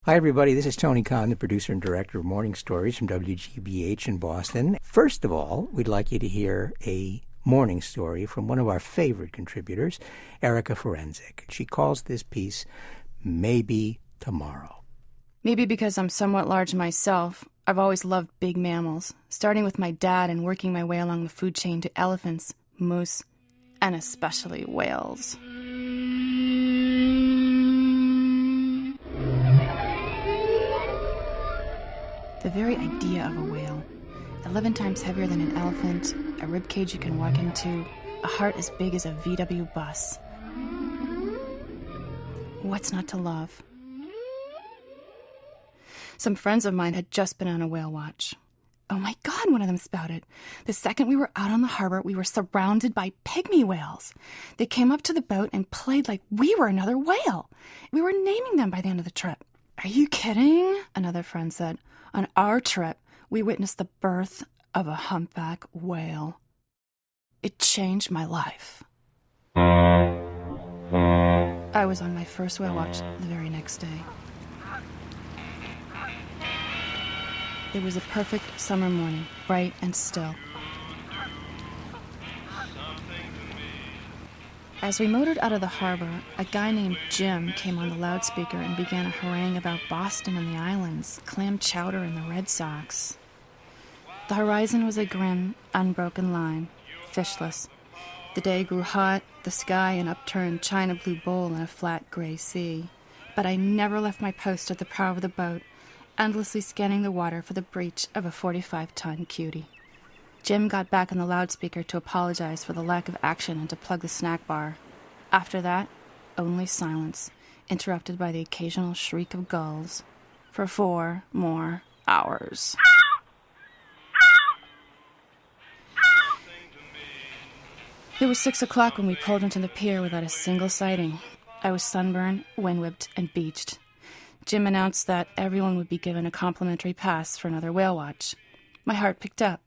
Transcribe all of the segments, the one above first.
Hi, everybody. This is Tony Khan, the producer and director of Morning Stories from WGBH in Boston. First of all, we'd like you to hear a morning story from one of our favorite contributors, Erica Forensic. She calls this piece, Maybe Tomorrow. Maybe because I'm somewhat large myself, I've always loved big mammals, starting with my dad and working my way along the food chain to elephants, moose, and especially whales. The very idea of a whale, 11 times heavier than an elephant, a ribcage you can walk into, a heart as big as a VW bus. What's not to love? Some friends of mine had just been on a whale watch. Oh my God, one of them spouted. The second we were out on the harbor, we were surrounded by pygmy whales. They came up to the boat and played like we were another whale. We were naming them by the end of the trip. Are you kidding? Another friend said. On our trip, we witnessed the birth of a humpback whale. It changed my life. I was on my first whale watch the very next day. It was a perfect summer morning, bright and still. As we motored out of the harbor, a guy named Jim came on the loudspeaker and began a harangue about Boston and the islands, clam chowder and the Red Sox. The horizon was a grim, unbroken line, fishless. The day grew hot, the sky an upturned china blue bowl in a flat gray sea. But I never left my post at the prow of the boat, endlessly scanning the water for the breach of a 45-ton cutie. Jim got back on the loudspeaker to apologize for the lack of action and to plug the snack bar. After that, only silence, interrupted by the occasional shriek of gulls, for 4 more hours. It was 6 o'clock when we pulled into the pier without a single sighting. I was sunburned, wind-whipped, and beached. Jim announced that everyone would be given a complimentary pass for another whale watch. My heart picked up.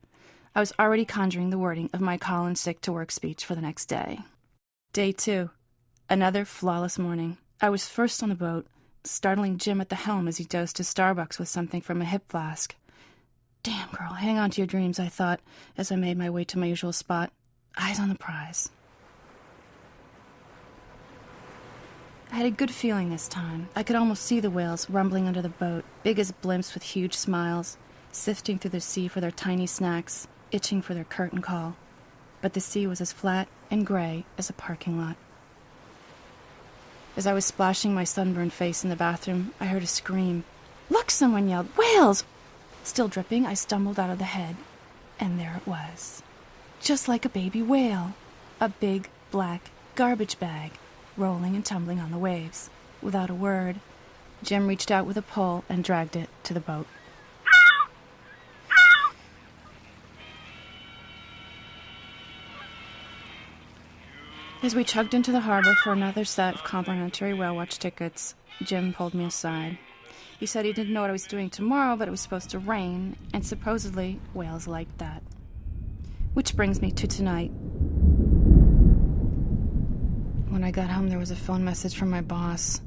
I was already conjuring the wording of my call-in sick-to-work speech for the next day. Day 2. Another flawless morning. I was first on the boat, startling Jim at the helm as he dosed his Starbucks with something from a hip flask. Damn, girl, hang on to your dreams, I thought, as I made my way to my usual spot, eyes on the prize. I had a good feeling this time. I could almost see the whales rumbling under the boat, big as blimps with huge smiles, sifting through the sea for their tiny snacks, itching for their curtain call. But the sea was as flat and gray as a parking lot. As I was splashing my sunburned face in the bathroom, I heard a scream. Look, someone yelled, whales! Still dripping, I stumbled out of the head, and there it was. Just like a baby whale. A big, black garbage bag, rolling and tumbling on the waves. Without a word, Jim reached out with a pole and dragged it to the boat. As we chugged into the harbor for another set of complimentary whale watch tickets, Jim pulled me aside. He said he didn't know what I was doing tomorrow, but it was supposed to rain, and supposedly whales liked that. Which brings me to tonight. When I got home, there was a phone message from my boss.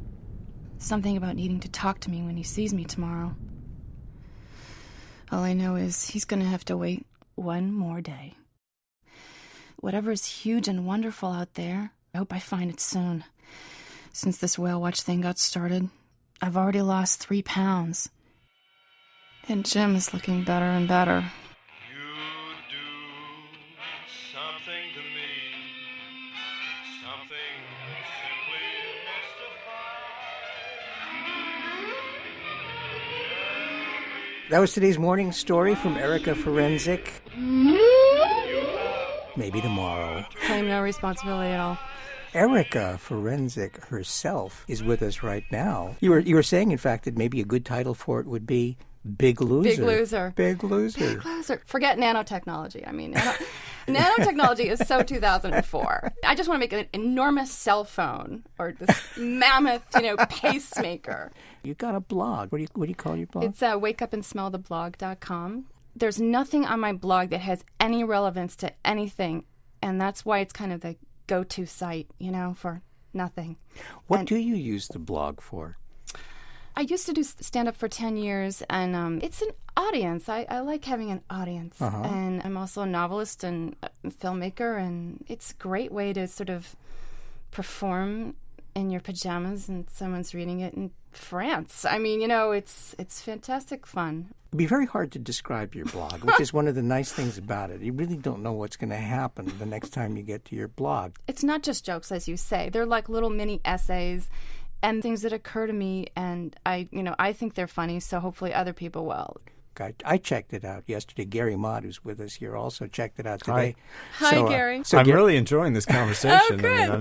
Something about needing to talk to me when he sees me tomorrow. All I know is he's going to have to wait one more day. Whatever is huge and wonderful out there, I hope I find it soon. Since this whale watch thing got started, I've already lost 3 pounds. And Jim is looking better and better. You do something to me, something that simply mystifies. That was today's morning story from Erica Forensic. Maybe tomorrow. Claim no responsibility at all. Erica Forensic herself is with us right now. You were saying, in fact, that maybe a good title for it would be Big Loser. Big Loser. Big Loser. Big Loser. Forget nanotechnology. I mean, nanotechnology is so 2004. I just want to make an enormous cell phone or this mammoth, pacemaker. You got a blog. What do you call your blog? It's wakeupandSmelltheblog.com. There's nothing on my blog that has any relevance to anything, and that's why it's kind of the go-to site, for nothing. What do you use the blog for? I used to do stand-up for 10 years, and it's an audience. I like having an audience. And I'm also a novelist and a filmmaker, and it's a great way to sort of perform in your pajamas and someone's reading it in France. I mean, it's fantastic fun. It'd be very hard to describe your blog, which is one of the nice things about it. You really don't know what's going to happen the next time you get to your blog. It's not just jokes, as you say. They're like little mini essays and things that occur to me, and I think they're funny, so hopefully other people will. I checked it out yesterday. Gary Mott, who's with us here, also checked it out today. Hi, Gary. I'm really enjoying this conversation. Good. I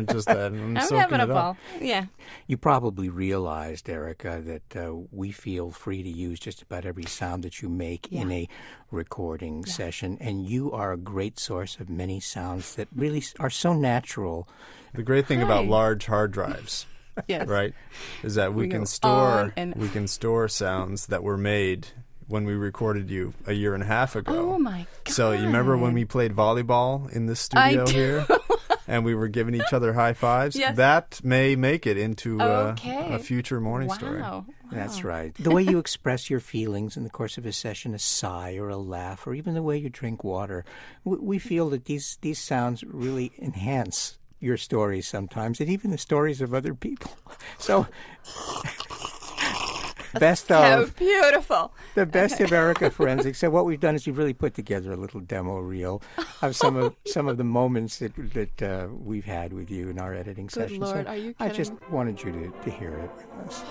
mean, I'm having a ball. Yeah. You probably realized, Erica, that we feel free to use just about every sound that you make in a recording session, and you are a great source of many sounds that really are so natural. The great thing about large hard drives, right, is that we can store sounds that were made when we recorded you a year and a half ago. Oh, my God. So you remember when we played volleyball in this studio here? And we were giving each other high fives? Yes. That may make it into a future morning story. Wow. That's right. The way you express your feelings in the course of a session, a sigh or a laugh, or even the way you drink water, we feel that these sounds really enhance your stories sometimes, and even the stories of other people. So... So beautiful. The best of Erica Forensic. So what we've done is we've really put together a little demo reel of some of the moments that we've had with you in our editing session. Lord, so are you kidding? I just wanted you to hear it with us.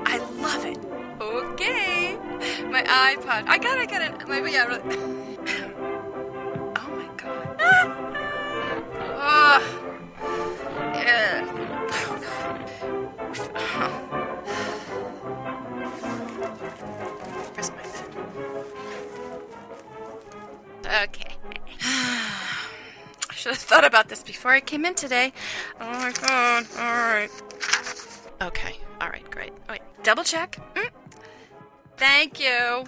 I love it. Okay. My iPod. I got it. Really. Oh, my God. Yeah. Oh, God. Where's my pen? Okay. I should have thought about this before I came in today. Oh my God. All right. Okay. All right. Great. Wait. Double check. Thank you.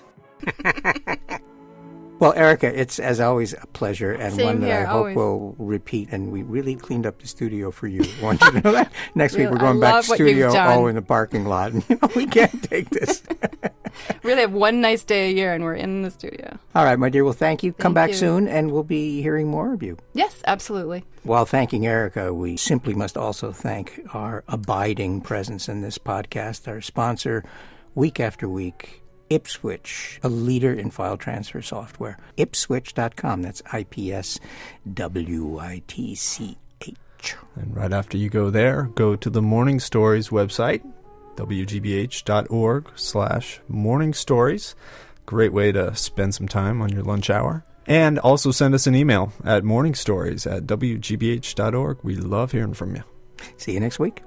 Well, Erica, it's as always a pleasure, and Same one that here, I hope always. will repeat. And we really cleaned up the studio for you. I want you to know that. Next week we're I going back love to what you've Studio done. O in the parking lot. And, we can't take this. We really have one nice day a year, and we're in the studio. All right, my dear. Well, thank you. Come Thank back you. soon, and we'll be hearing more of you. Yes, absolutely. While thanking Erica, we simply must also thank our abiding presence in this podcast, our sponsor, week after week, Ipswitch, a leader in file transfer software. Ipswitch.com. That's IPSWITCH. And right after you go there, go to the Morning Stories website, wgbh.org/morningstories. Great way to spend some time on your lunch hour. And also send us an email at morningstories@wgbh.org. We love hearing from you. See you next week.